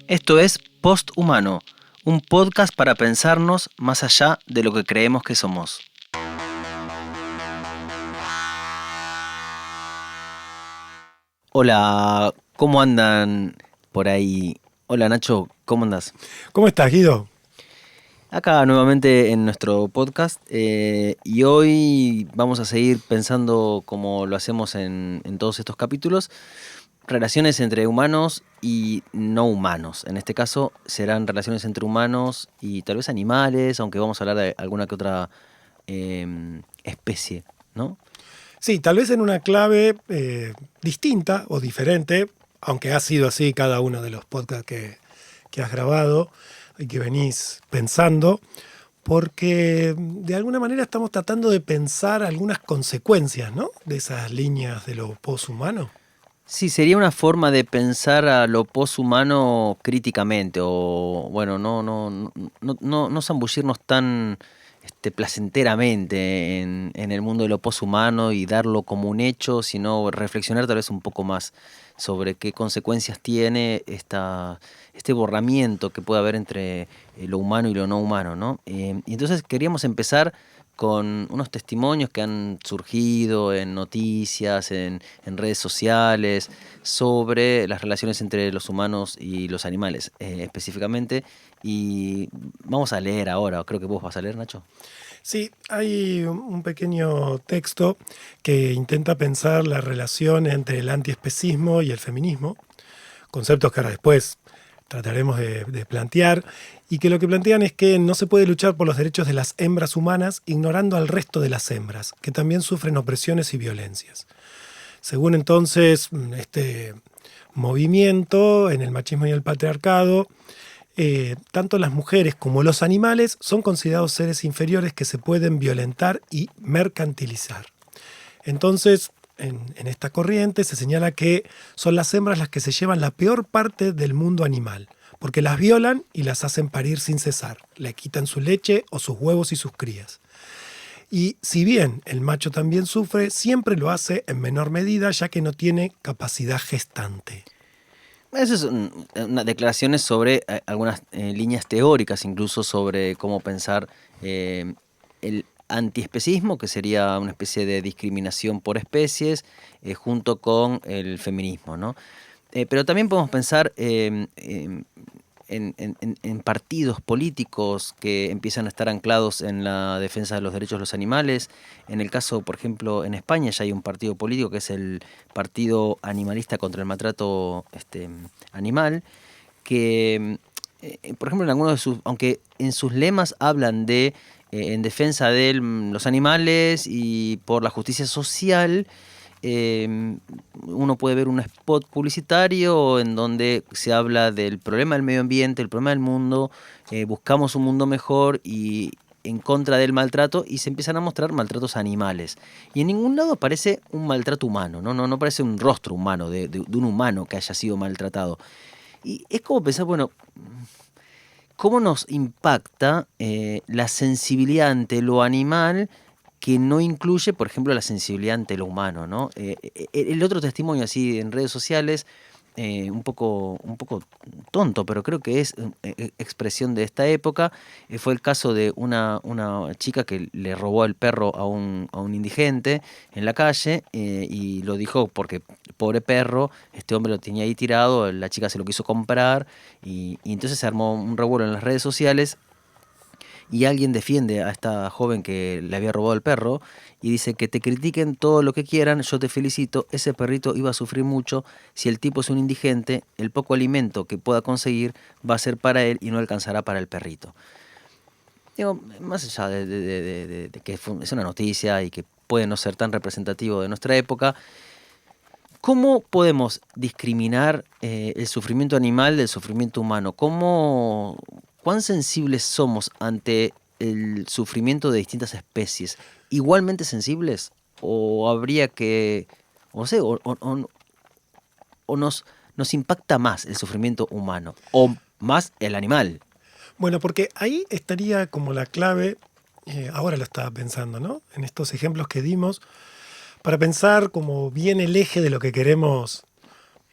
Esto es Posthumano, un podcast para pensarnos más allá de lo que creemos que somos. Hola, ¿cómo andan por ahí? Hola Nacho, ¿cómo andas? ¿Cómo estás, Guido? Acá nuevamente en nuestro podcast y hoy vamos a seguir pensando como lo hacemos en todos estos capítulos, relaciones entre humanos y no humanos. En este caso serán relaciones entre humanos y tal vez animales, aunque vamos a hablar de alguna que otra especie, ¿no? Sí, tal vez en una clave distinta o diferente, aunque ha sido así cada uno de los podcasts que has grabado y que venís pensando, porque de alguna manera estamos tratando de pensar algunas consecuencias, ¿no?, de esas líneas de lo poshumano. Sí, sería una forma de pensar a lo poshumano críticamente, o bueno, no zambullirnos tan placenteramente en el mundo de lo poshumano y darlo como un hecho, sino reflexionar tal vez un poco más sobre qué consecuencias tiene este borramiento que puede haber entre lo humano y lo no humano, ¿no? Y entonces queríamos empezar con unos testimonios que han surgido en noticias, en redes sociales, sobre las relaciones entre los humanos y los animales, específicamente. Y vamos a leer ahora, creo que vos vas a leer, Nacho. Sí, hay un pequeño texto que intenta pensar la relación entre el antiespecismo y el feminismo, conceptos que ahora después trataremos de plantear, y que lo que plantean es que no se puede luchar por los derechos de las hembras humanas ignorando al resto de las hembras, que también sufren opresiones y violencias. Según entonces este movimiento en el machismo y el patriarcado, tanto las mujeres como los animales son considerados seres inferiores que se pueden violentar y mercantilizar. Entonces, en esta corriente se señala que son las hembras las que se llevan la peor parte del mundo animal, porque las violan y las hacen parir sin cesar, le quitan su leche o sus huevos y sus crías. Y si bien el macho también sufre, siempre lo hace en menor medida ya que no tiene capacidad gestante. Eso es unas declaraciones sobre algunas líneas teóricas, incluso sobre cómo pensar el antiespecismo, que sería una especie de discriminación por especies, junto con el feminismo, ¿no? Pero también podemos pensar en partidos políticos que empiezan a estar anclados en la defensa de los derechos de los animales. En el caso, por ejemplo, en España ya hay un partido político que es el Partido Animalista contra el Maltrato Animal, que, por ejemplo, en algunos de sus, aunque en sus lemas hablan de en defensa de los animales y por la justicia social, uno puede ver un spot publicitario en donde se habla del problema del medio ambiente, el problema del mundo, buscamos un mundo mejor y en contra del maltrato, y se empiezan a mostrar maltratos animales. Y en ningún lado aparece un maltrato humano, no aparece un rostro humano de un humano que haya sido maltratado. Y es como pensar, bueno, ¿cómo nos impacta la sensibilidad ante lo animal que no incluye, por ejemplo, la sensibilidad ante lo humano, ¿no? El otro testimonio así en redes sociales, un poco tonto, pero creo que es expresión de esta época, fue el caso de una chica que le robó el perro a un indigente en la calle, y lo dijo porque, pobre perro, este hombre lo tenía ahí tirado, la chica se lo quiso comprar, y entonces se armó un revuelo en las redes sociales y alguien defiende a esta joven que le había robado el perro y dice: que te critiquen todo lo que quieran, yo te felicito, ese perrito iba a sufrir mucho, si el tipo es un indigente, el poco alimento que pueda conseguir va a ser para él y no alcanzará para el perrito. Digo, más allá de que es una noticia y que puede no ser tan representativo de nuestra época, ¿cómo podemos discriminar el sufrimiento animal del sufrimiento humano? ¿Cuán sensibles somos ante el sufrimiento de distintas especies? ¿Igualmente sensibles? ¿O habría que, o sé, o nos impacta más el sufrimiento humano? ¿O más el animal? Bueno, porque ahí estaría como la clave, ahora lo estaba pensando, ¿no?, en estos ejemplos que dimos, para pensar como bien el eje de lo que queremos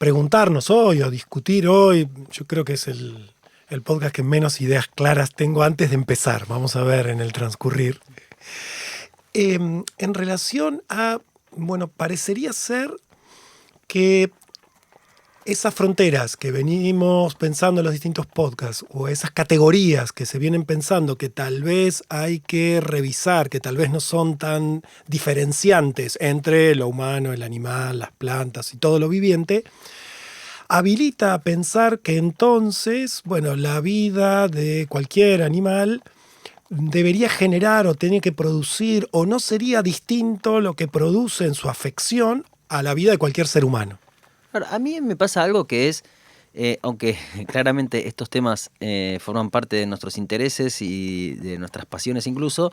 preguntarnos hoy o discutir hoy. Yo creo que es el podcast que menos ideas claras tengo antes de empezar. Vamos a ver en el transcurrir. En relación a, bueno, parecería ser que esas fronteras que venimos pensando en los distintos podcasts o esas categorías que se vienen pensando que tal vez hay que revisar, que tal vez no son tan diferenciantes entre lo humano, el animal, las plantas y todo lo viviente, habilita a pensar que entonces, bueno, la vida de cualquier animal debería generar o tiene que producir o no sería distinto lo que produce en su afección a la vida de cualquier ser humano. Claro, a mí me pasa algo que es, aunque claramente estos temas forman parte de nuestros intereses y de nuestras pasiones incluso,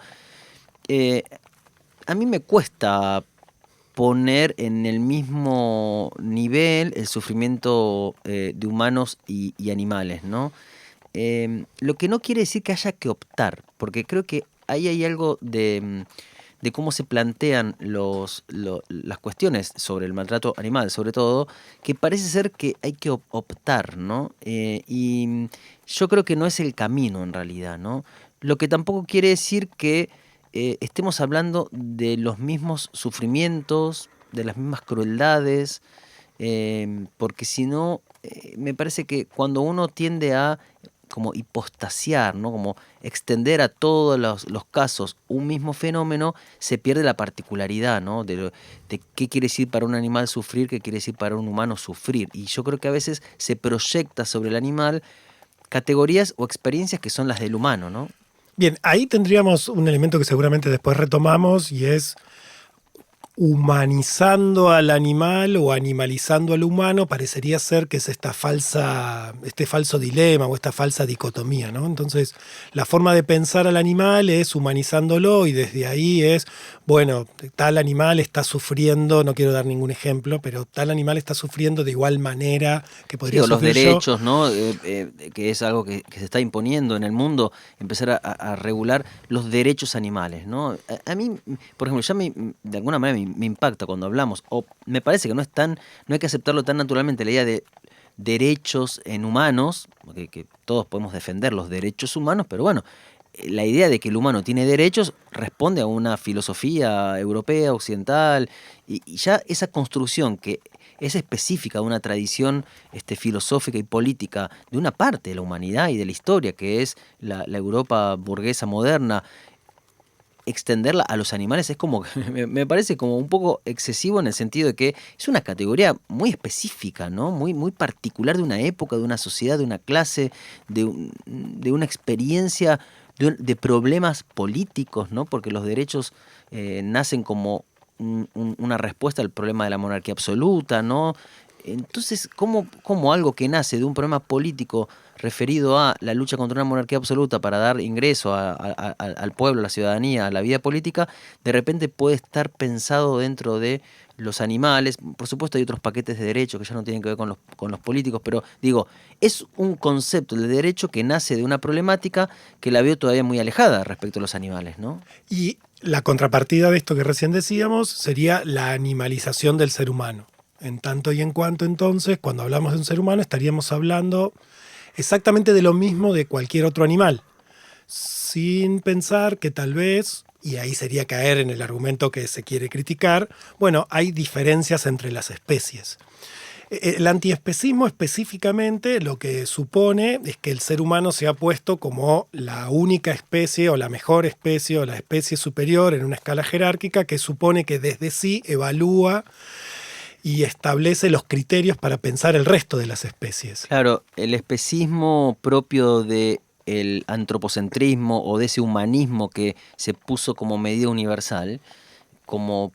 eh, a mí me cuesta poner en el mismo nivel el sufrimiento de humanos y animales, ¿no? Lo que no quiere decir que haya que optar, porque creo que ahí hay algo de cómo se plantean las cuestiones sobre el maltrato animal, sobre todo, que parece ser que hay que optar, ¿no? Y yo creo que no es el camino en realidad, ¿no? Lo que tampoco quiere decir que estemos hablando de los mismos sufrimientos, de las mismas crueldades, porque si no, me parece que cuando uno tiende a como hipostasiar, ¿no? Como extender a todos los casos un mismo fenómeno, se pierde la particularidad, ¿no? De qué quiere decir para un animal sufrir, qué quiere decir para un humano sufrir. Y yo creo que a veces se proyecta sobre el animal categorías o experiencias que son las del humano, ¿no? Bien, ahí tendríamos un elemento que seguramente después retomamos y es humanizando al animal o animalizando al humano, parecería ser que es este falso dilema o esta falsa dicotomía, ¿no? Entonces, la forma de pensar al animal es humanizándolo y desde ahí es, bueno, tal animal está sufriendo, no quiero dar ningún ejemplo, pero tal animal está sufriendo de igual manera que Sí, podría o los sufrir yo. derechos, ¿no? Que es algo que se está imponiendo en el mundo, empezar a regular los derechos animales, ¿no? A mí, por ejemplo, de alguna manera me impacta cuando hablamos, o me parece que no hay que aceptarlo tan naturalmente, la idea de derechos en humanos, que todos podemos defender los derechos humanos, pero bueno, la idea de que el humano tiene derechos responde a una filosofía europea, occidental, y ya esa construcción que es específica de una tradición filosófica y política de una parte de la humanidad y de la historia, que es la Europa burguesa moderna, extenderla a los animales es como, me parece como un poco excesivo en el sentido de que es una categoría muy específica, ¿no? Muy, muy particular de una época, de una sociedad, de una clase, de una experiencia, de problemas políticos, ¿no? Porque los derechos nacen como una respuesta al problema de la monarquía absoluta, ¿no? Entonces, ¿cómo algo que nace de un problema político referido a la lucha contra una monarquía absoluta para dar ingreso al pueblo, a la ciudadanía, a la vida política, de repente puede estar pensado dentro de los animales? Por supuesto hay otros paquetes de derechos que ya no tienen que ver con los políticos, pero digo, es un concepto de derecho que nace de una problemática que la veo todavía muy alejada respecto a los animales, ¿no? Y la contrapartida de esto que recién decíamos sería la animalización del ser humano. En tanto y en cuanto entonces, cuando hablamos de un ser humano, estaríamos hablando exactamente de lo mismo de cualquier otro animal, sin pensar que tal vez, y ahí sería caer en el argumento que se quiere criticar, bueno, hay diferencias entre las especies. El antiespecismo específicamente lo que supone es que el ser humano se ha puesto como la única especie o la mejor especie o la especie superior en una escala jerárquica que supone que desde sí evalúa y establece los criterios para pensar el resto de las especies. Claro, el especismo propio de el antropocentrismo o de ese humanismo que se puso como medida universal, como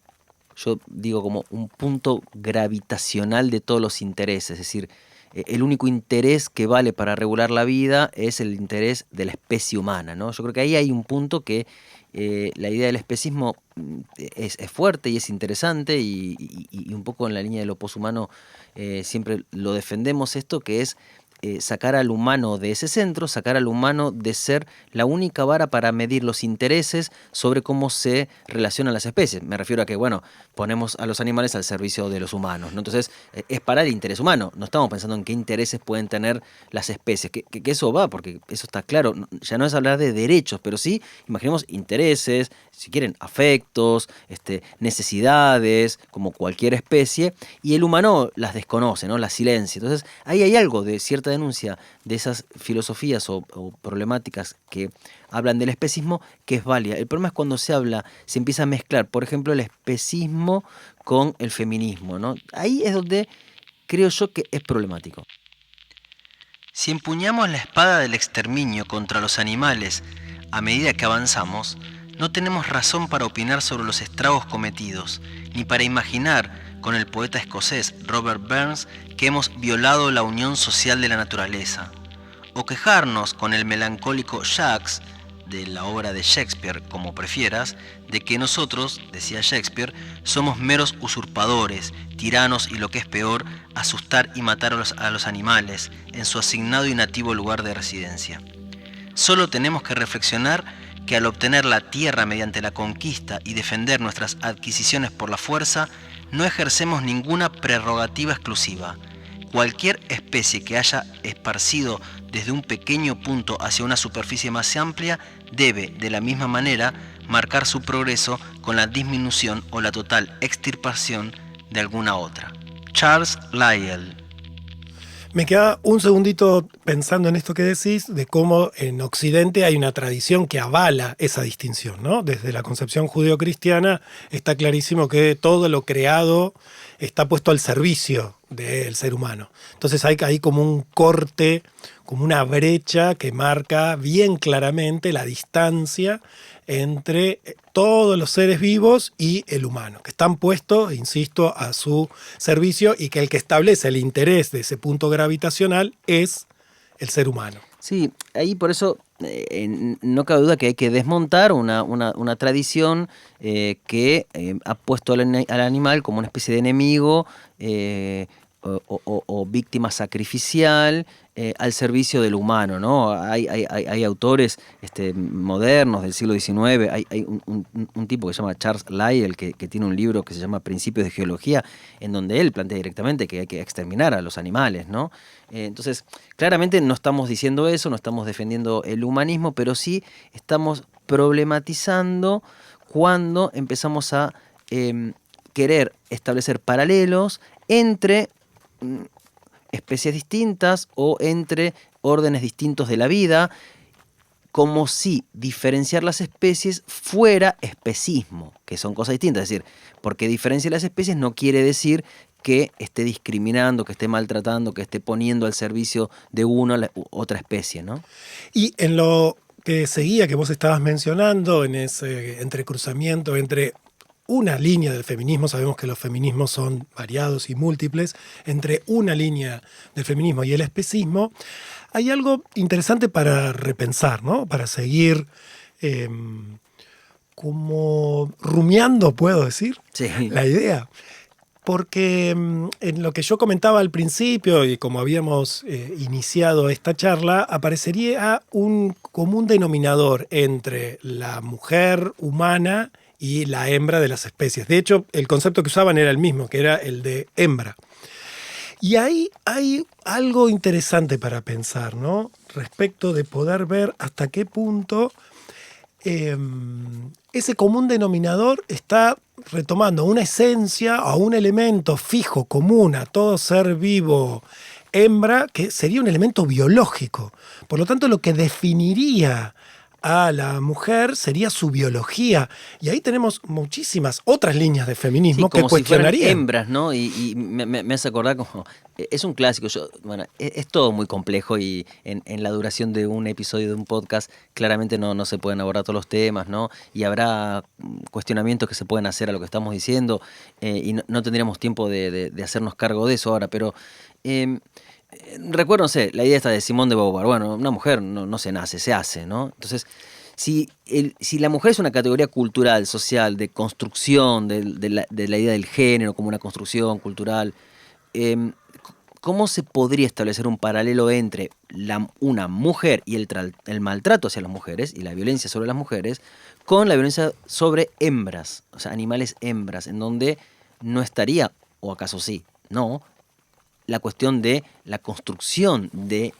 yo digo, como un punto gravitacional de todos los intereses. Es decir, el único interés que vale para regular la vida es el interés de la especie humana, ¿no? Yo creo que ahí hay un punto que la idea del especismo es fuerte y es interesante y un poco en la línea de lo poshumano siempre lo defendemos esto, que es sacar al humano de ese centro, sacar al humano de ser la única vara para medir los intereses sobre cómo se relacionan las especies. Me refiero a que, bueno, ponemos a los animales al servicio de los humanos, ¿no? Entonces, es para el interés humano. No estamos pensando en qué intereses pueden tener las especies. Que eso va, porque eso está claro. Ya no es hablar de derechos, pero sí, imaginemos intereses, si quieren, afectos, necesidades, como cualquier especie, y el humano las desconoce, ¿no? Las silencia. Entonces, ahí hay algo de cierta denuncia de esas filosofías o problemáticas que hablan del especismo que es válida. El problema es cuando se empieza a mezclar, por ejemplo, el especismo con el feminismo, ¿no? Ahí es donde creo yo que es problemático. Si empuñamos la espada del exterminio contra los animales a medida que avanzamos, no tenemos razón para opinar sobre los estragos cometidos, ni para imaginar, con el poeta escocés Robert Burns, que hemos violado la unión social de la naturaleza, o quejarnos con el melancólico Jacques, de la obra de Shakespeare, como prefieras, de que nosotros, decía Shakespeare, somos meros usurpadores, tiranos y lo que es peor, asustar y matar a los animales en su asignado y nativo lugar de residencia. Solo tenemos que reflexionar que al obtener la tierra mediante la conquista y defender nuestras adquisiciones por la fuerza, no ejercemos ninguna prerrogativa exclusiva. Cualquier especie que haya esparcido desde un pequeño punto hacia una superficie más amplia debe, de la misma manera, marcar su progreso con la disminución o la total extirpación de alguna otra. Charles Lyell. Me queda un segundito pensando en esto que decís, de cómo en Occidente hay una tradición que avala esa distinción, ¿no? Desde la concepción judeocristiana está clarísimo que todo lo creado está puesto al servicio del ser humano. Entonces hay como un corte, como una brecha que marca bien claramente la distancia entre todos los seres vivos y el humano, que están puestos, insisto, a su servicio y que el que establece el interés de ese punto gravitacional es el ser humano. Sí, ahí por eso no cabe duda que hay que desmontar una tradición que ha puesto al animal como una especie de enemigo o víctima sacrificial al servicio del humano, ¿no? Hay autores modernos del siglo XIX, hay un tipo que se llama Charles Lyell que tiene un libro que se llama Principios de Geología, en donde él plantea directamente que hay que exterminar a los animales, ¿no? Entonces, claramente no estamos diciendo eso, no estamos defendiendo el humanismo, pero sí estamos problematizando cuando empezamos a querer establecer paralelos entre especies distintas o entre órdenes distintos de la vida, como si diferenciar las especies fuera especismo, que son cosas distintas. Es decir, porque diferencia las especies no quiere decir que esté discriminando, que esté maltratando, que esté poniendo al servicio de una u otra especie, ¿no? Y en lo que seguía, que vos estabas mencionando, en ese entrecruzamiento entre una línea del feminismo, sabemos que los feminismos son variados y múltiples, entre una línea del feminismo y el especismo, hay algo interesante para repensar, ¿no? Para seguir como rumiando, puedo decir, sí, la idea. Porque en lo que yo comentaba al principio y como habíamos iniciado esta charla, aparecería un común denominador entre la mujer humana y la hembra de las especies. De hecho, el concepto que usaban era el mismo, que era el de hembra. Y ahí hay algo interesante para pensar, ¿no? Respecto de poder ver hasta qué punto ese común denominador está retomando una esencia o un elemento fijo, común a todo ser vivo hembra, que sería un elemento biológico. Por lo tanto, lo que definiría a la mujer sería su biología. Y ahí tenemos muchísimas otras líneas de feminismo que cuestionarían. Si fueran hembras, ¿no? Y me hace acordar como... Es un clásico. Bueno, es todo muy complejo y en la duración de un episodio de un podcast claramente no se pueden abordar todos los temas, ¿no? Y habrá cuestionamientos que se pueden hacer a lo que estamos diciendo y no tendríamos tiempo de hacernos cargo de eso ahora, pero... recuerdo, no sé, la idea esta de Simone de Beauvoir. Bueno, una mujer no se nace, se hace, ¿no? Entonces, si la mujer es una categoría cultural, social, de construcción de la idea del género como una construcción cultural, ¿cómo se podría establecer un paralelo entre una mujer y el maltrato hacia las mujeres y la violencia sobre las mujeres con la violencia sobre hembras, o sea, animales hembras, en donde no estaría, o acaso sí, no, la cuestión de la construcción de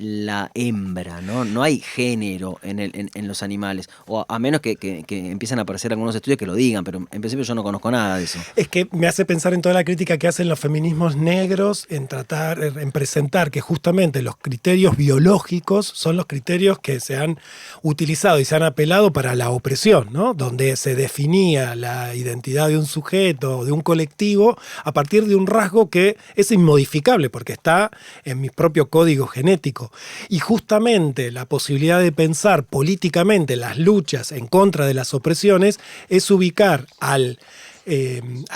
la hembra, ¿no? No hay género en los animales, o a menos que empiecen a aparecer algunos estudios que lo digan, pero en principio yo no conozco nada de eso. Es que me hace pensar en toda la crítica que hacen los feminismos negros en tratar, en presentar que justamente los criterios biológicos son los criterios que se han utilizado y se han apelado para la opresión, ¿no? Donde se definía la identidad de un sujeto, de un colectivo, a partir de un rasgo que es inmodificable porque está en mi propio código genético. Y justamente la posibilidad de pensar políticamente las luchas en contra de las opresiones es ubicar a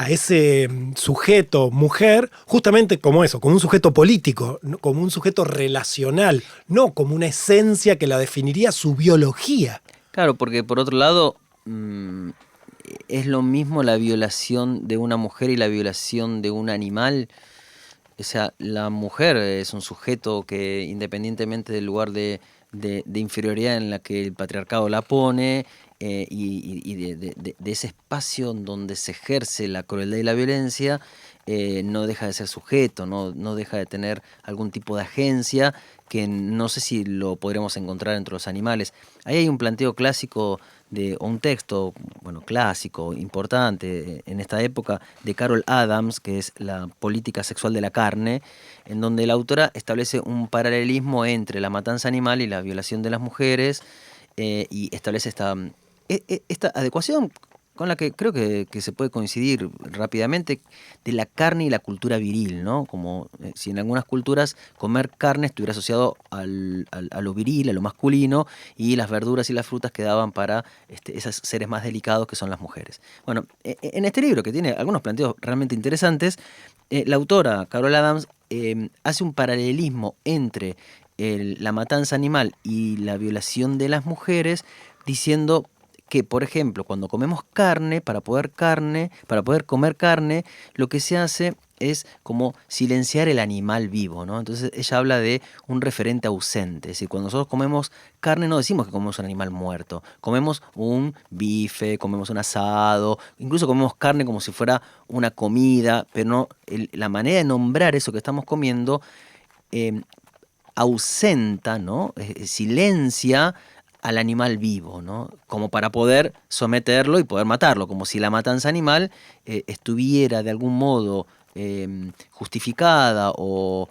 ese sujeto mujer justamente como eso, como un sujeto político, como un sujeto relacional, no como una esencia que la definiría su biología. Claro, porque por otro lado, es lo mismo la violación de una mujer y la violación de un animal. O sea, la mujer es un sujeto que independientemente del lugar de inferioridad en la que el patriarcado la pone, y de ese espacio en donde se ejerce la crueldad y la violencia, no deja de ser sujeto, no deja de tener algún tipo de agencia que no sé si lo podremos encontrar entre los animales. Ahí hay un planteo clásico o un texto, bueno, clásico, importante en esta época, de Carol Adams, que es La política sexual de la carne, en donde la autora establece un paralelismo entre la matanza animal y la violación de las mujeres, y establece esta adecuación con la que creo que se puede coincidir rápidamente, de la carne y la cultura viril, ¿no? Como si en algunas culturas comer carne estuviera asociado a lo viril, a lo masculino, y las verduras y las frutas quedaban para esos seres más delicados que son las mujeres. Bueno, en este libro, que tiene algunos planteos realmente interesantes, la autora, Carol Adams, hace un paralelismo entre la matanza animal y la violación de las mujeres, diciendo que, por ejemplo, cuando comemos carne, para poder comer carne, lo que se hace es como silenciar el animal vivo, ¿no? Entonces ella habla de un referente ausente. Es decir, cuando nosotros comemos carne no decimos que comemos un animal muerto. Comemos un bife, comemos un asado, incluso comemos carne como si fuera una comida, pero no, la manera de nombrar eso que estamos comiendo eh, ausenta, ¿no? Silencia al animal vivo, ¿no? Como para poder someterlo y poder matarlo, como si la matanza animal estuviera de algún modo justificada o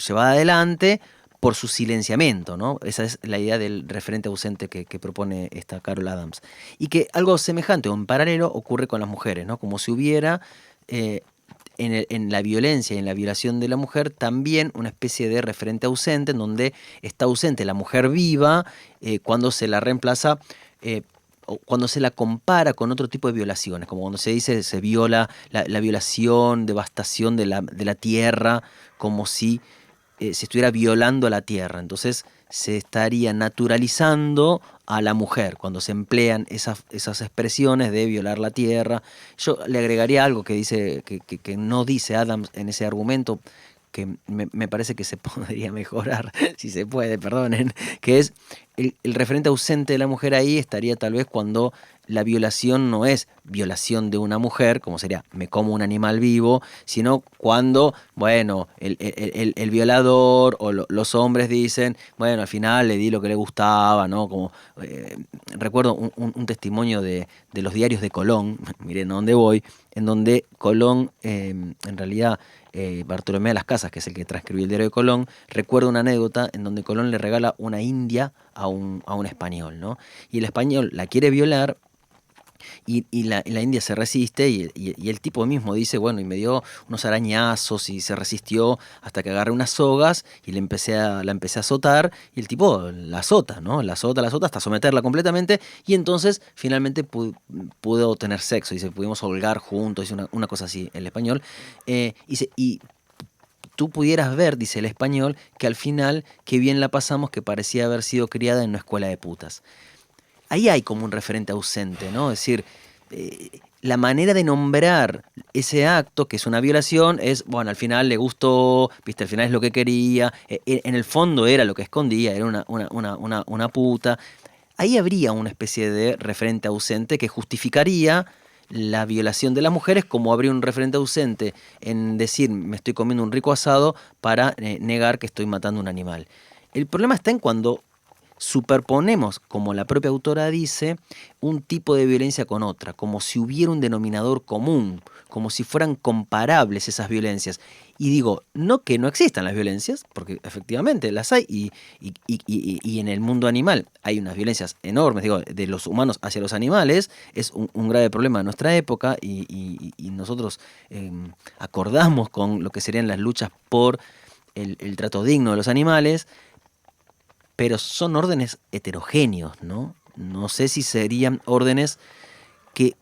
llevada adelante por su silenciamiento, ¿no? Esa es la idea del referente ausente que propone esta Carol Adams. Y que algo semejante o en paralelo ocurre con las mujeres, ¿no? Como si hubiera en la violencia y en la violación de la mujer también una especie de referente ausente, en donde está ausente la mujer viva cuando se la reemplaza, o cuando se la compara con otro tipo de violaciones, como cuando se dice se viola la violación, devastación de la tierra, como si se estuviera violando la tierra. Entonces se estaría naturalizando a la mujer cuando se emplean esas expresiones de violar la tierra. Yo le agregaría algo que dice que no dice Adams en ese argumento, que me parece que se podría mejorar, si se puede, perdonen, que es el referente ausente de la mujer. Ahí estaría tal vez cuando la violación no es violación de una mujer, como sería me como un animal vivo, sino cuando, bueno, el violador o los hombres dicen, bueno, al final le di lo que le gustaba, ¿no? Como recuerdo un testimonio de los diarios de Colón, miren a dónde voy, en donde Colón, en realidad, Bartolomé de las Casas, que es el que transcribió el diario de Colón, recuerda una anécdota en donde Colón le regala una india a un español, ¿no? Y el español la quiere violar. Y la India se resiste y el tipo mismo dice, bueno, y me dio unos arañazos y se resistió hasta que agarré unas sogas y la empecé a azotar, y el tipo la azota, ¿no? La azota hasta someterla completamente, y entonces finalmente pudo tener sexo, dice, pudimos holgar juntos, dice una cosa así el español, y tú pudieras ver, dice el español, que al final, qué bien la pasamos, que parecía haber sido criada en una escuela de putas. Ahí hay como un referente ausente, ¿no? Es decir, la manera de nombrar ese acto, que es una violación, es, bueno, al final le gustó, viste, al final es lo que quería, en el fondo era lo que escondía, era una puta. Ahí habría una especie de referente ausente que justificaría la violación de las mujeres, como habría un referente ausente en decir me estoy comiendo un rico asado para negar que estoy matando un animal. El problema está en cuando superponemos, como la propia autora dice, un tipo de violencia con otra, como si hubiera un denominador común, como si fueran comparables esas violencias. Y digo, no que no existan las violencias, porque efectivamente las hay, y en el mundo animal hay unas violencias enormes, digo, de los humanos hacia los animales, es un grave problema de nuestra época, y nosotros acordamos con lo que serían las luchas por el trato digno de los animales, pero son órdenes heterogéneos, ¿no? No sé si serían órdenes que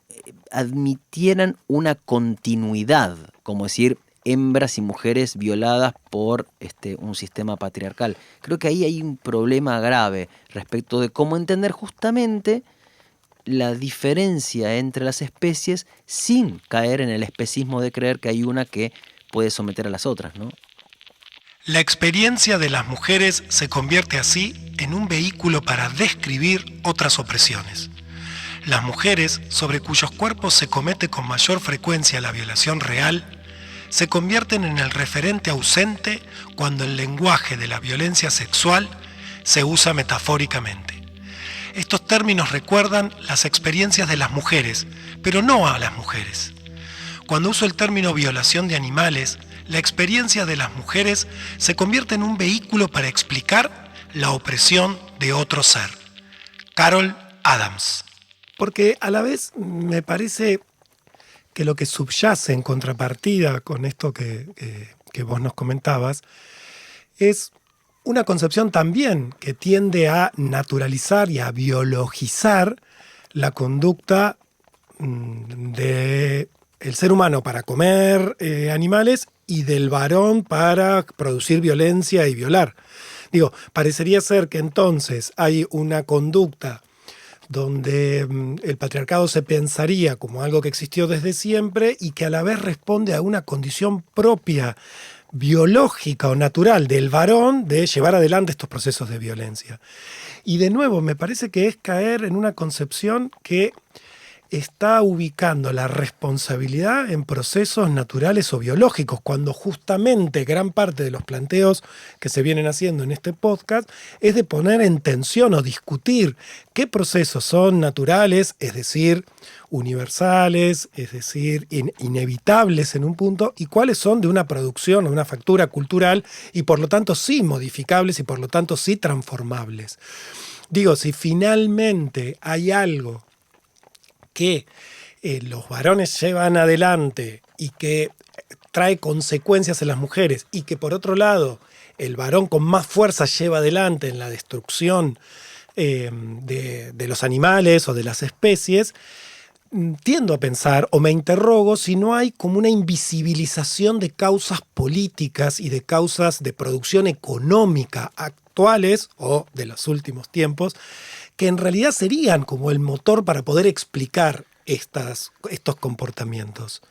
admitieran una continuidad, como decir, hembras y mujeres violadas por un sistema patriarcal. Creo que ahí hay un problema grave respecto de cómo entender justamente la diferencia entre las especies sin caer en el especismo de creer que hay una que puede someter a las otras, ¿no? La experiencia de las mujeres se convierte así en un vehículo para describir otras opresiones. Las mujeres, sobre cuyos cuerpos se comete con mayor frecuencia la violación real, se convierten en el referente ausente cuando el lenguaje de la violencia sexual se usa metafóricamente. Estos términos recuerdan las experiencias de las mujeres, pero no a las mujeres. Cuando uso el término violación de animales, la experiencia de las mujeres se convierte en un vehículo para explicar la opresión de otro ser. Carol Adams. Porque a la vez me parece que lo que subyace en contrapartida con esto que vos nos comentabas es una concepción también que tiende a naturalizar y a biologizar la conducta del ser humano para comer animales y del varón para producir violencia y violar. Digo, parecería ser que entonces hay una conducta donde el patriarcado se pensaría como algo que existió desde siempre y que a la vez responde a una condición propia, biológica o natural del varón de llevar adelante estos procesos de violencia. Y de nuevo, me parece que es caer en una concepción que está ubicando la responsabilidad en procesos naturales o biológicos, cuando justamente gran parte de los planteos que se vienen haciendo en este podcast es de poner en tensión o discutir qué procesos son naturales, es decir, universales, es decir, inevitables en un punto, y cuáles son de una producción o una factura cultural y por lo tanto sí modificables y por lo tanto sí transformables. Digo, si finalmente hay algo que los varones llevan adelante y que trae consecuencias en las mujeres y que por otro lado el varón con más fuerza lleva adelante en la destrucción de los animales o de las especies, tiendo a pensar o me interrogo si no hay como una invisibilización de causas políticas y de causas de producción económica actuales o de los últimos tiempos que en realidad serían como el motor para poder explicar estos comportamientos.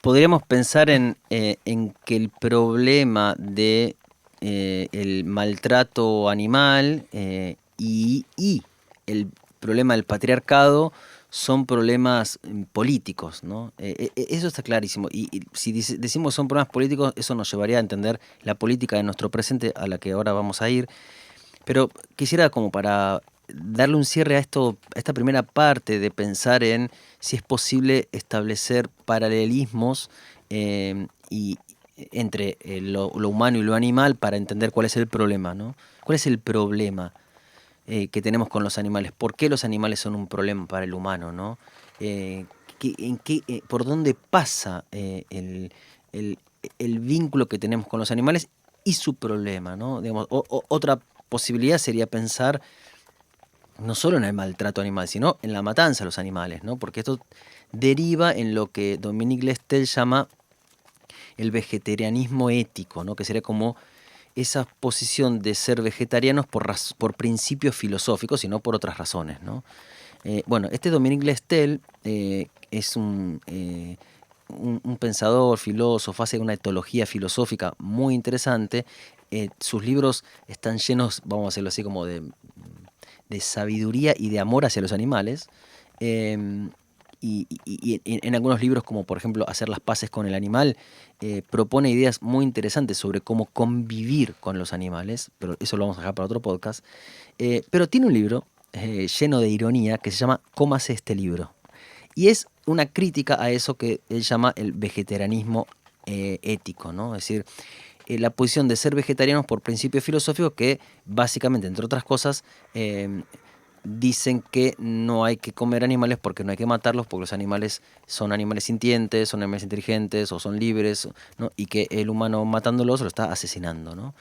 Podríamos pensar en que el problema de el maltrato animal y el problema del patriarcado son problemas políticos, ¿no? Eso está clarísimo. Y si decimos son problemas políticos, eso nos llevaría a entender la política de nuestro presente, a la que ahora vamos a ir. Pero quisiera, como para darle un cierre a esta primera parte de pensar en si es posible establecer paralelismos y entre lo humano y lo animal para entender cuál es el problema, ¿no? ¿Cuál es el problema que tenemos con los animales? ¿Por qué los animales son un problema para el humano, ¿no? ¿Por dónde pasa el vínculo que tenemos con los animales y su problema, ¿no? Digamos, otra posibilidad sería pensar no solo en el maltrato animal, sino en la matanza de los animales, ¿no? Porque esto deriva en lo que Dominique Lestel llama el vegetarianismo ético, ¿no? Que sería como esa posición de ser vegetarianos por principios filosóficos y no por otras razones, ¿no? Bueno, este Dominique Lestel es un pensador, filósofo, hace una etología filosófica muy interesante. Sus libros están llenos, vamos a decirlo así, como de sabiduría y de amor hacia los animales. Eh, y en algunos libros, como por ejemplo Hacer las paces con el animal, propone ideas muy interesantes sobre cómo convivir con los animales, pero eso lo vamos a dejar para otro podcast. Pero tiene un libro lleno de ironía que se llama Cómase este libro. Y es una crítica a eso que él llama el vegetarianismo ético, ¿no? Es decir, la posición de ser vegetarianos por principios filosóficos que básicamente, entre otras cosas, dicen que no hay que comer animales porque no hay que matarlos, porque los animales son animales sintientes, son animales inteligentes o son libres, ¿no? Y que el humano matándolos lo está asesinando, ¿no?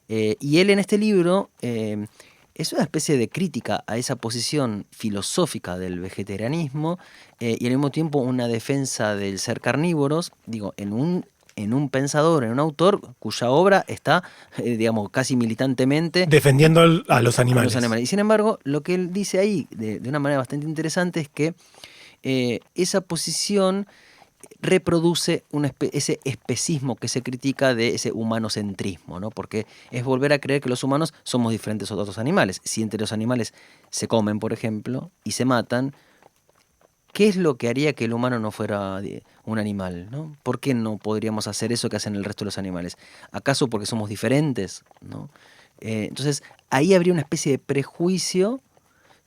Y él en este libro es una especie de crítica a esa posición filosófica del vegetarianismo y al mismo tiempo una defensa del ser carnívoros, digo, en un pensador, en un autor cuya obra está, digamos, casi militantemente Defendiendo a los a los animales. animales. Y sin embargo, lo que él dice ahí, de una manera bastante interesante, es que esa posición reproduce ese especismo que se critica de ese humanocentrismo, ¿no? Porque es volver a creer que los humanos somos diferentes a otros animales. Si entre los animales se comen, por ejemplo, y se matan, ¿qué es lo que haría que el humano no fuera un animal, ¿no? ¿Por qué no podríamos hacer eso que hacen el resto de los animales? ¿Acaso porque somos diferentes, ¿no? Entonces, ahí habría una especie de prejuicio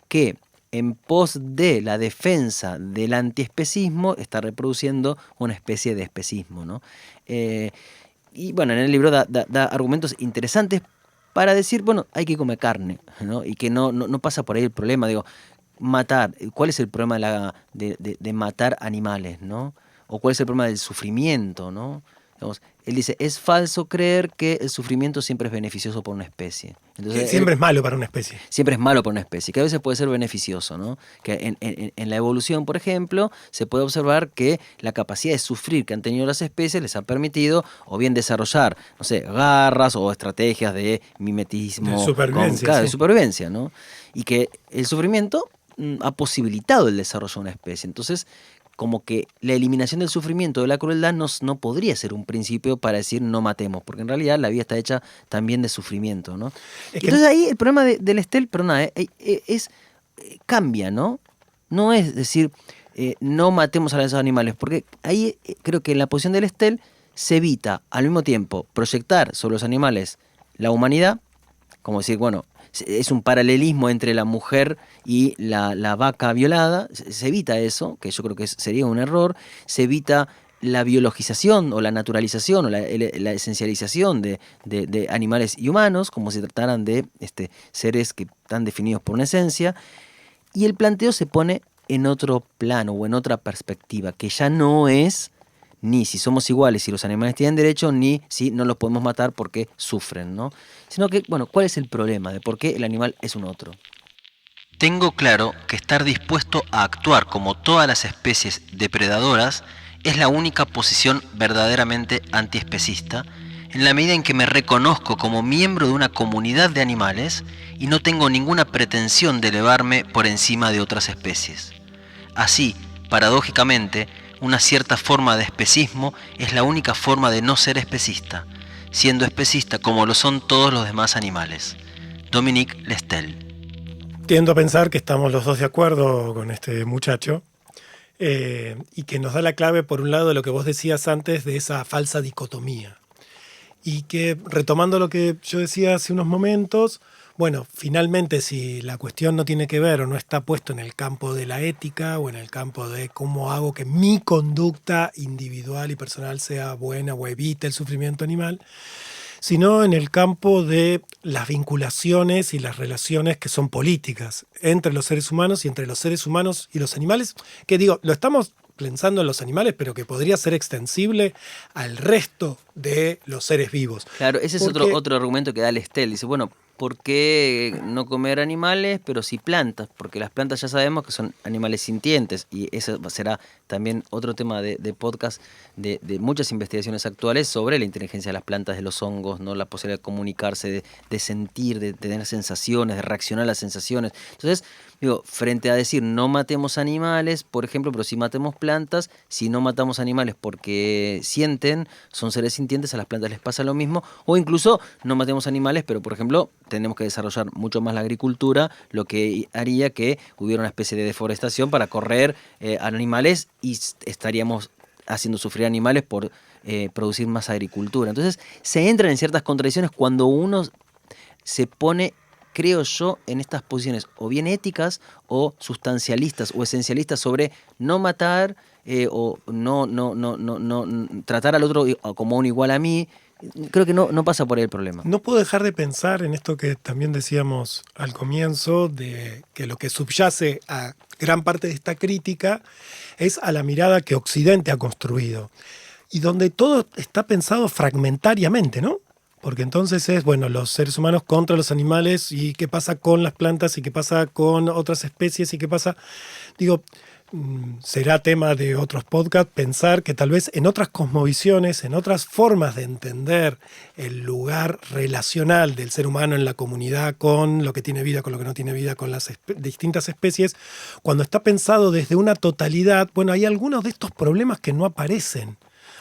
que en pos de la defensa del antiespecismo está reproduciendo una especie de especismo, ¿no? Y bueno, en el libro da argumentos interesantes para decir, bueno, hay que comer carne, ¿no? Y que no pasa por ahí el problema, digo, matar, ¿cuál es el problema de matar animales, ¿no? O cuál es el problema del sufrimiento, ¿no? Digamos, él dice, es falso creer que el sufrimiento siempre es beneficioso para una especie. Que Entonces, siempre es malo para una especie. siempre es malo para una especie, que a veces puede ser beneficioso, ¿no? Que en la evolución, por ejemplo, se puede observar que la capacidad de sufrir que han tenido las especies les ha permitido o bien desarrollar, no sé, garras o estrategias de mimetismo, De supervivencia, claro, de sí. supervivencia, ¿no? Y que el sufrimiento ha posibilitado el desarrollo de una especie. Entonces, como que la eliminación del sufrimiento, de la crueldad, no podría ser un principio para decir no matemos, porque en realidad la vida está hecha también de sufrimiento, ¿no? Es Y que entonces ahí el problema del Estel, perdona, cambia, ¿no? No es decir, no matemos a los animales, porque ahí creo que en la posición del Estel se evita al mismo tiempo proyectar sobre los animales la humanidad, como decir, bueno, es un paralelismo entre la mujer y la vaca violada, se evita eso, que yo creo que sería un error, se evita la biologización o la naturalización o la esencialización de animales y humanos, como si trataran de seres que están definidos por una esencia, y el planteo se pone en otro plano o en otra perspectiva, que ya no es ni si somos iguales, si los animales tienen derecho, ni si no los podemos matar porque sufren, ¿no? Sino que, bueno, ¿cuál es el problema de por qué el animal es un otro? Tengo claro que estar dispuesto a actuar como todas las especies depredadoras es la única posición verdaderamente antiespecista, en la medida en que me reconozco como miembro de una comunidad de animales y no tengo ninguna pretensión de elevarme por encima de otras especies. Así, paradójicamente, una cierta forma de especismo es la única forma de no ser especista, siendo especista como lo son todos los demás animales. Dominique Lestel. tiendo a pensar que estamos los dos de acuerdo con este muchacho y que nos da la clave, por un lado, de lo que vos decías antes, de esa falsa dicotomía. Y que, retomando lo que yo decía hace unos momentos, bueno, finalmente si la cuestión no tiene que ver o no está puesto en el campo de la ética o en el campo de cómo hago que mi conducta individual y personal sea buena o evite el sufrimiento animal, sino en el campo de las vinculaciones y las relaciones que son políticas entre los seres humanos y entre los seres humanos y los animales, que digo, lo estamos pensando en los animales, pero que podría ser extensible al resto de los seres vivos. Claro, ese es Porque, otro argumento que da Lestel. Dice, bueno, ¿por qué no comer animales, pero sí plantas? Porque las plantas ya sabemos que son animales sintientes y eso será también otro tema de podcast de muchas investigaciones actuales sobre la inteligencia de las plantas, de los hongos, ¿no? La posibilidad de comunicarse, de sentir, de tener sensaciones, de reaccionar a las sensaciones. Entonces, digo, frente a decir no matemos animales, por ejemplo, pero sí matemos plantas, si no matamos animales porque sienten, son seres sintientes, a las plantas les pasa lo mismo, o incluso no matemos animales, pero por ejemplo, tenemos que desarrollar mucho más la agricultura, lo que haría que hubiera una especie de deforestación para correr animales y estaríamos haciendo sufrir animales por producir más agricultura. Entonces, se entran en ciertas contradicciones cuando uno se pone, creo yo, en estas posiciones o bien éticas o sustancialistas o esencialistas sobre no matar o no tratar al otro como un igual a mí. Creo que no pasa por ahí el problema. No puedo dejar de pensar en esto que también decíamos al comienzo, de que lo que subyace a gran parte de esta crítica es a la mirada que Occidente ha construido y donde todo está pensado fragmentariamente, ¿no? Porque entonces es, bueno, los seres humanos contra los animales y qué pasa con las plantas y qué pasa con otras especies y qué pasa, digo, será tema de otros podcasts pensar que tal vez en otras cosmovisiones, en otras formas de entender el lugar relacional del ser humano en la comunidad con lo que tiene vida, con lo que no tiene vida, con las distintas especies, cuando está pensado desde una totalidad, bueno, hay algunos de estos problemas que no aparecen,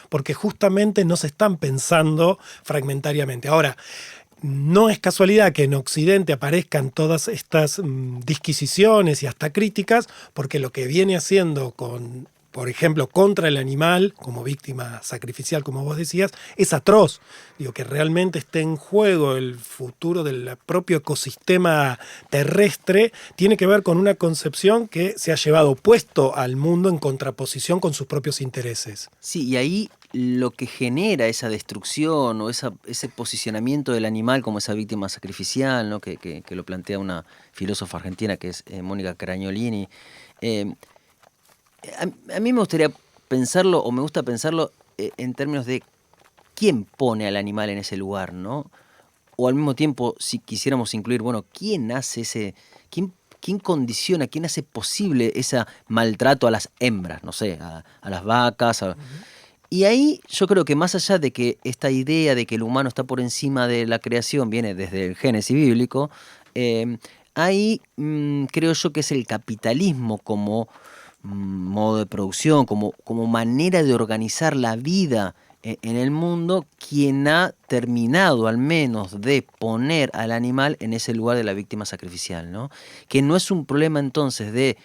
porque justamente no se están pensando fragmentariamente. Ahora, no es casualidad que en Occidente aparezcan todas estas disquisiciones y hasta críticas, porque lo que viene haciendo con, por ejemplo, contra el animal, como víctima sacrificial, como vos decías, es atroz. Digo, que realmente esté en juego el futuro del propio ecosistema terrestre, tiene que ver con una concepción que se ha llevado puesto al mundo en contraposición con sus propios intereses. Sí, y ahí lo que genera esa destrucción o ese posicionamiento del animal como esa víctima sacrificial, ¿no? que lo plantea una filósofa argentina que es Mónica Caragnolini. A mí me gustaría pensarlo, o me gusta pensarlo en términos de quién pone al animal en ese lugar, ¿no? O al mismo tiempo, si quisiéramos incluir, bueno, ¿quién hace quién condiciona, quién hace posible ese maltrato a las hembras, no sé, a las vacas? Y ahí yo creo que más allá de que esta idea de que el humano está por encima de la creación viene desde el Génesis bíblico, ahí creo yo que es el capitalismo como modo de producción, como manera de organizar la vida en el mundo, quien ha terminado al menos de poner al animal en ese lugar de la víctima sacrificial, ¿no? Que no es un problema entonces de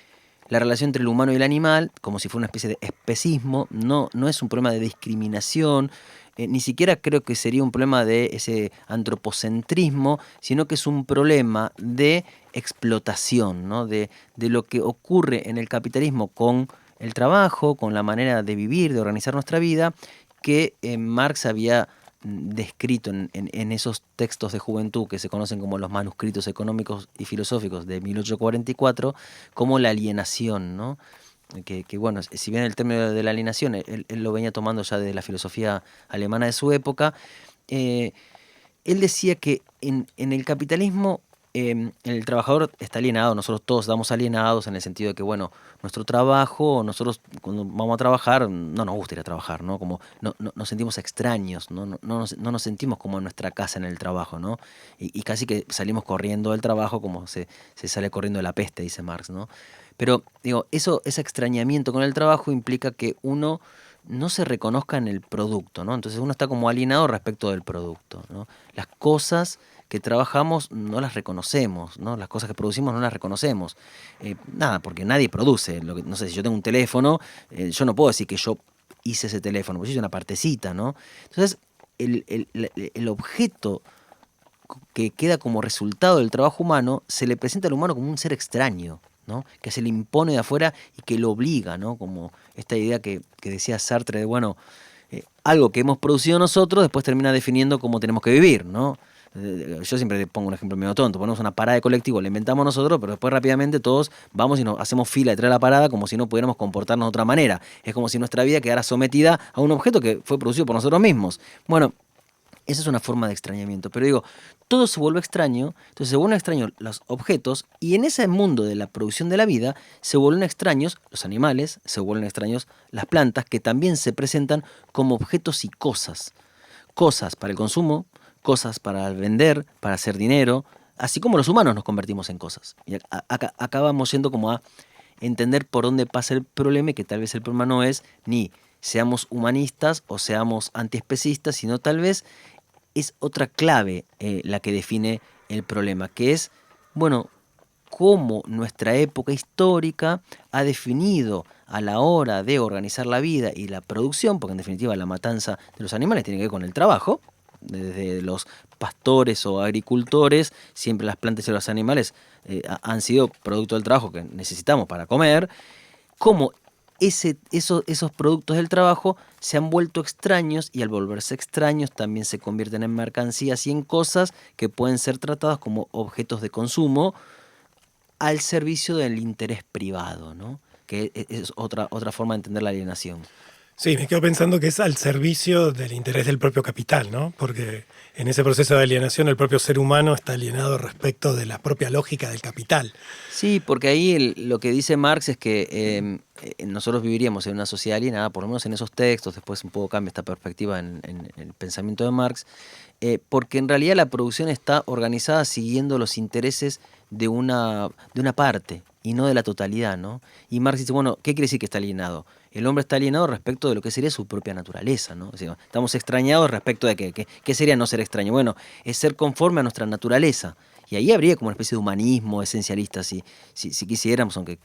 la relación entre el humano y el animal, como si fuera una especie de especismo, no es un problema de discriminación, ni siquiera creo que sería un problema de ese antropocentrismo, sino que es un problema de explotación, ¿no? De lo que ocurre en el capitalismo con el trabajo, con la manera de vivir, de organizar nuestra vida, que Marx había descrito en esos textos de juventud que se conocen como los manuscritos económicos y filosóficos de 1844, como la alienación, ¿no? Que bueno, si bien el término de la alienación él lo venía tomando ya de la filosofía alemana de su época, él decía que en el capitalismo el trabajador está alienado, nosotros todos estamos alienados en el sentido de que, bueno, nuestro trabajo, nosotros cuando vamos a trabajar, no nos gusta ir a trabajar, ¿no? Como nos sentimos extraños, no nos sentimos como en nuestra casa en el trabajo, ¿no? Y casi que salimos corriendo del trabajo como se sale corriendo de la peste, dice Marx, ¿no? Pero, digo, ese extrañamiento con el trabajo implica que uno no se reconozca en el producto, ¿no? Entonces uno está como alienado respecto del producto, ¿no? Las cosas que trabajamos no las reconocemos, ¿no? Las cosas que producimos no las reconocemos. Nada, porque nadie produce. No sé, si yo tengo un teléfono, yo no puedo decir que yo hice ese teléfono, porque yo hice una partecita, ¿no? Entonces, el objeto que queda como resultado del trabajo humano se le presenta al humano como un ser extraño, ¿no? Que se le impone de afuera y que lo obliga, ¿no? Como esta idea que decía Sartre de, bueno, algo que hemos producido nosotros después termina definiendo cómo tenemos que vivir, ¿no? Yo siempre le pongo un ejemplo medio tonto, ponemos una parada de colectivo, la inventamos nosotros, pero después rápidamente todos vamos y nos hacemos fila detrás de la parada como si no pudiéramos comportarnos de otra manera. Es como si nuestra vida quedara sometida a un objeto que fue producido por nosotros mismos. Bueno, Esa es una forma de extrañamiento. Pero digo, todo se vuelve extraño, entonces se vuelven extraños los objetos y en ese mundo de la producción de la vida se vuelven extraños los animales, se vuelven extraños las plantas que también se presentan como objetos y cosas. Cosas para el consumo, cosas para vender, para hacer dinero, así como los humanos nos convertimos en cosas. Y acá vamos yendo como a entender por dónde pasa el problema y que tal vez el problema no es ni seamos humanistas o seamos antiespecistas, sino tal vez es otra clave la que define el problema, que es, bueno, cómo nuestra época histórica ha definido a la hora de organizar la vida y la producción, porque en definitiva la matanza de los animales tiene que ver con el trabajo, desde los pastores o agricultores, siempre las plantas y los animales han sido producto del trabajo que necesitamos para comer, cómo esos productos del trabajo se han vuelto extraños y al volverse extraños también se convierten en mercancías y en cosas que pueden ser tratadas como objetos de consumo al servicio del interés privado, ¿no? Que es otra forma de entender la alienación. Sí, me quedo pensando que es al servicio del interés del propio capital, ¿no? Porque en ese proceso de alienación el propio ser humano está alienado respecto de la propia lógica del capital. Sí, porque ahí lo que dice Marx es que nosotros viviríamos en una sociedad alienada, por lo menos en esos textos, después un poco cambia esta perspectiva en el pensamiento de Marx, porque en realidad la producción está organizada siguiendo los intereses de una parte y no de la totalidad, ¿no? Y Marx dice, bueno, ¿qué quiere decir que está alienado? El hombre está alienado respecto de lo que sería su propia naturaleza, ¿no? O sea, estamos extrañados respecto de qué sería no ser extraño. Bueno, es ser conforme a nuestra naturaleza. Y ahí habría como una especie de humanismo esencialista, si quisiéramos, aunque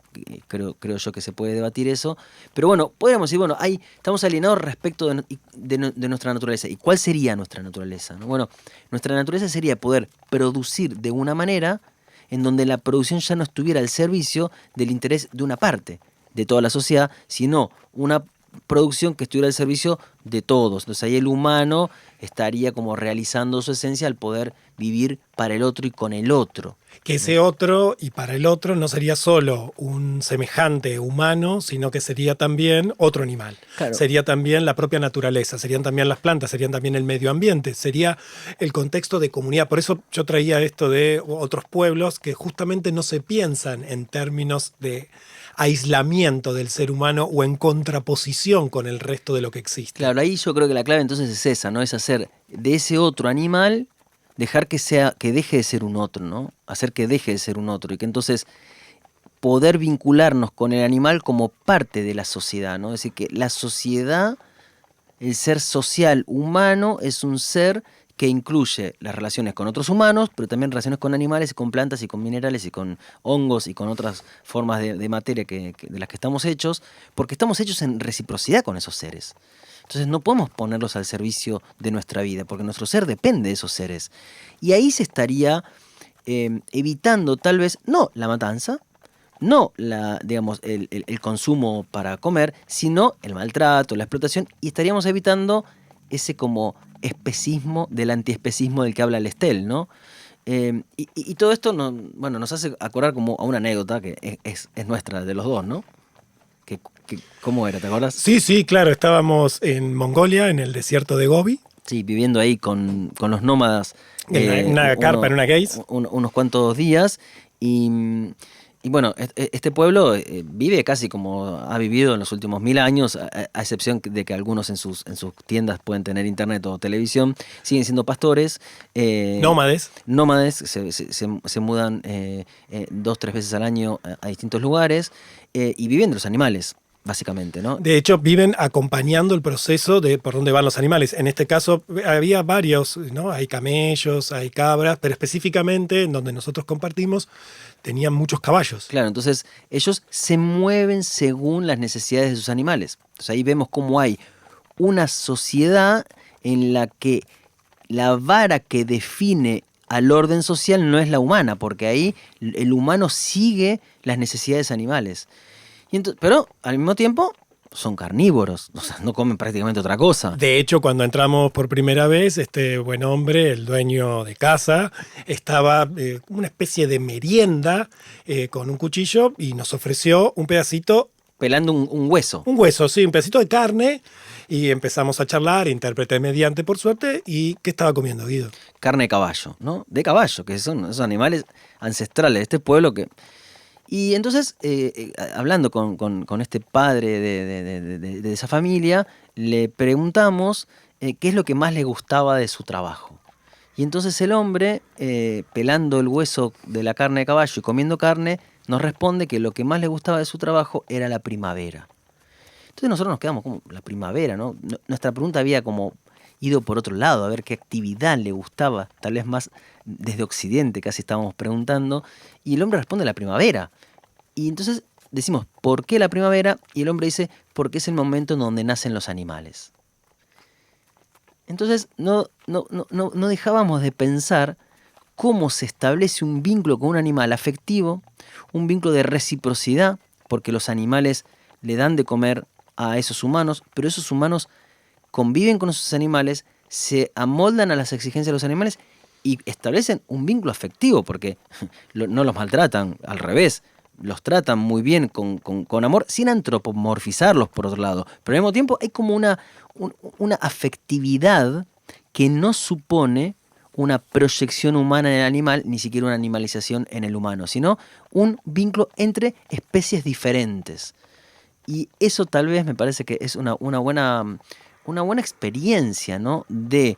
creo yo que se puede debatir eso. Pero bueno, podríamos decir, bueno, ahí estamos alienados respecto de nuestra naturaleza. ¿Y cuál sería nuestra naturaleza, no? Bueno, nuestra naturaleza sería poder producir de una manera en donde la producción ya no estuviera al servicio del interés de una parte de toda la sociedad, sino una producción que estuviera al servicio de todos. Entonces ahí el humano estaría como realizando su esencia al poder vivir para el otro y con el otro. Que ese otro y para el otro no sería solo un semejante humano, sino que sería también otro animal. Claro. Sería también la propia naturaleza, serían también las plantas, serían también el medio ambiente, sería el contexto de comunidad. Por eso yo traía esto de otros pueblos que justamente no se piensan en términos de aislamiento del ser humano o en contraposición con el resto de lo que existe. Claro, ahí yo creo que la clave entonces es esa, ¿no? Es hacer de ese otro animal, dejar que deje de ser un otro, ¿no? Hacer que deje de ser un otro y que entonces poder vincularnos con el animal como parte de la sociedad, ¿no? Es decir, que la sociedad, el ser social humano es un ser que incluye las relaciones con otros humanos, pero también relaciones con animales y con plantas y con minerales y con hongos y con otras formas de materia de las que estamos hechos, porque estamos hechos en reciprocidad con esos seres. Entonces no podemos ponerlos al servicio de nuestra vida, porque nuestro ser depende de esos seres. Y ahí se estaría evitando tal vez, no la matanza, no el consumo para comer, sino el maltrato, la explotación, y estaríamos evitando ese como especismo del antiespecismo del que habla Lestel, ¿no? Y todo esto nos hace acordar como a una anécdota que es nuestra, de los dos, ¿no? ¿Cómo era? ¿Te acuerdas? Sí, claro, estábamos en Mongolia, en el desierto de Gobi. Sí, viviendo ahí con los nómadas. En una carpa, en una case. Unos cuantos días. Y bueno, este pueblo vive casi como ha vivido en los últimos 1000 años, a excepción de que algunos en sus tiendas pueden tener internet o televisión, siguen siendo pastores. Nómades. Nómades, se mudan 2-3 veces al año a distintos lugares y viven de los animales. Básicamente, ¿no? De hecho, viven acompañando el proceso de por dónde van los animales. En este caso, había varios, ¿no? Hay camellos, hay cabras, pero específicamente en donde nosotros compartimos, tenían muchos caballos. Claro, entonces ellos se mueven según las necesidades de sus animales. Entonces ahí vemos cómo hay una sociedad en la que la vara que define al orden social no es la humana, porque ahí el humano sigue las necesidades animales. Pero al mismo tiempo son carnívoros, o sea, no comen prácticamente otra cosa. De hecho, cuando entramos por primera vez, este buen hombre, el dueño de casa, estaba una especie de merienda con un cuchillo y nos ofreció un pedacito pelando un hueso. Un hueso, sí, un pedacito de carne. Y empezamos a charlar, intérprete mediante, por suerte. ¿Y qué estaba comiendo, Guido? Carne de caballo, ¿no? De caballo, que son esos animales ancestrales de este pueblo que... Y entonces, hablando con este padre de esa familia, le preguntamos qué es lo que más le gustaba de su trabajo. Y entonces el hombre, pelando el hueso de la carne de caballo y comiendo carne, nos responde que lo que más le gustaba de su trabajo era la primavera. Entonces nosotros nos quedamos como, la primavera, ¿no? Nuestra pregunta había como ido por otro lado, a ver qué actividad le gustaba, tal vez más desde Occidente casi estábamos preguntando, y el hombre responde la primavera. Y entonces decimos, ¿por qué la primavera? Y el hombre dice, porque es el momento en donde nacen los animales. Entonces no dejábamos de pensar cómo se establece un vínculo con un animal afectivo, un vínculo de reciprocidad, porque los animales le dan de comer a esos humanos, pero esos humanos conviven con esos animales, se amoldan a las exigencias de los animales y establecen un vínculo afectivo, porque no los maltratan, al revés, los tratan muy bien, con amor, sin antropomorfizarlos por otro lado. Pero al mismo tiempo hay como una afectividad que no supone una proyección humana en el animal, ni siquiera una animalización en el humano, sino un vínculo entre especies diferentes. Y eso tal vez me parece que es una buena experiencia, ¿no? De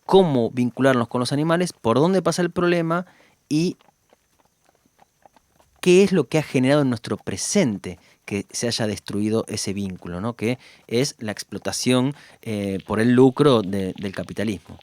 cómo vincularnos con los animales, por dónde pasa el problema y qué es lo que ha generado en nuestro presente que se haya destruido ese vínculo, ¿no? Que es la explotación por el lucro del capitalismo.